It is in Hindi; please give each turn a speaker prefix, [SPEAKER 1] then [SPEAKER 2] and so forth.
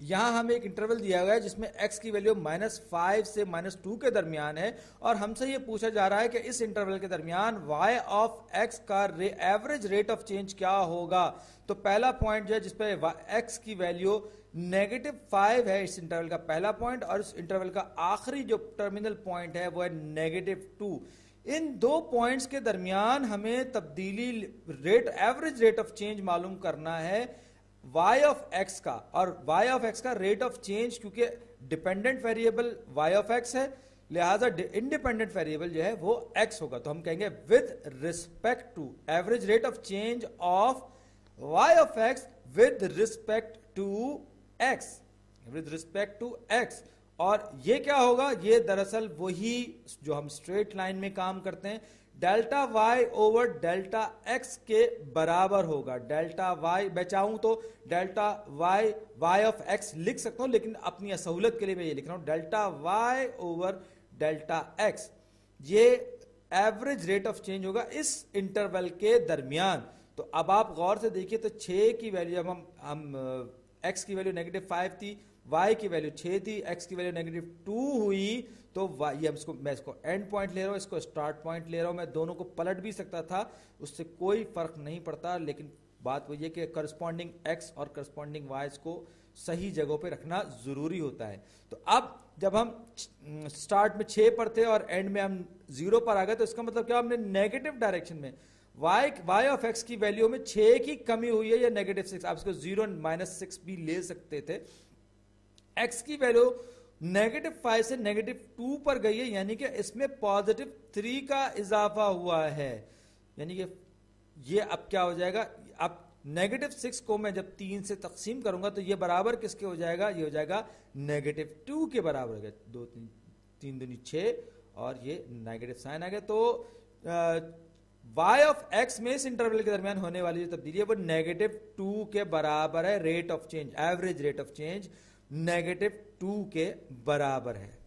[SPEAKER 1] यहां हमें एक इंटरवल दिया गया है जिसमें x की वैल्यू -5 से -2 के दरमियान है, और हमसे ये पूछा जा रहा है कि इस इंटरवल के दरमियान y ऑफ x का एवरेज रेट ऑफ चेंज क्या होगा। तो पहला पॉइंट जो है जिसपे x की वैल्यू -5 है, इस इंटरवल का पहला पॉइंट, और इस इंटरवल का आखिरी जो टर्मिनल पॉइंट है वो है -2। इन दो पॉइंट्स के दरमियान हमें तब्दीली rate, average rate of change मालूम करना है y ऑफ x का, और y ऑफ x का रेट ऑफ चेंज, क्योंकि dependent variable y of x है, लिहाजा इंडिपेंडेंट वेरिएबल जो है वो x होगा। तो हम कहेंगे with respect to average rate of change of y of x with respect to x, with respect to x। और ये क्या होगा, ये दरअसल वही जो हम स्ट्रेट लाइन में काम करते हैं, delta y over delta x के बराबर होगा। डेल्टा y, मैं चाहूं तो डेल्टा y ऑफ x लिख सकता हूं, लेकिन अपनी सहूलत के लिए मैं ये लिख रहा हूं delta y over delta x। ये एवरेज रेट ऑफ चेंज होगा इस इंटरवल के दरमियान। तो अब आप गौर से देखिए, तो 6 की वैल्यू, जब हम x की वैल्यू -5 थी, y की वैल्यू 6 थी, x की वैल्यू -2 हुई, तो ये मैं इसको एंड पॉइंट ले रहा हूं, इसको स्टार्ट पॉइंट ले रहा हूं, मैं दोनों को पलट भी सकता था, उससे कोई फर्क नहीं पड़ता। लेकिन बात वही है कि करस्पॉन्डिंग x और करस्पॉन्डिंग y को सही जगहों पे रखना जरूरी होता है। तो अब जब हम स्टार्ट में 6 पर थे और एंड में हम 0 पर आ गए, तो इसका मतलब क्या, हमने नेगेटिव डायरेक्शन में y ऑफ x की वैल्यू में 6 की कमी हुई है, या -6, आप इसको 0 -6 भी ले सकते थे। x की वैल्यू -5 से -2 पर गई है, यानी कि इसमें +3 का इजाफा हुआ है। यानी कि ये अब क्या हो जाएगा, अब -6 को मैं जब 3 से तकसीम करूंगा तो ये बराबर किसके हो जाएगा, ये हो जाएगा -2 के बराबर हो गया। 2 3 दूनी 6 और ये नेगेटिव साइन आ गया। तो y ऑफ x में इस इंटरवल के दरमियान होने वाली जो तब्दीली है वो -2 के बराबर है। Rate of change, average rate of change -2 के बराबर है।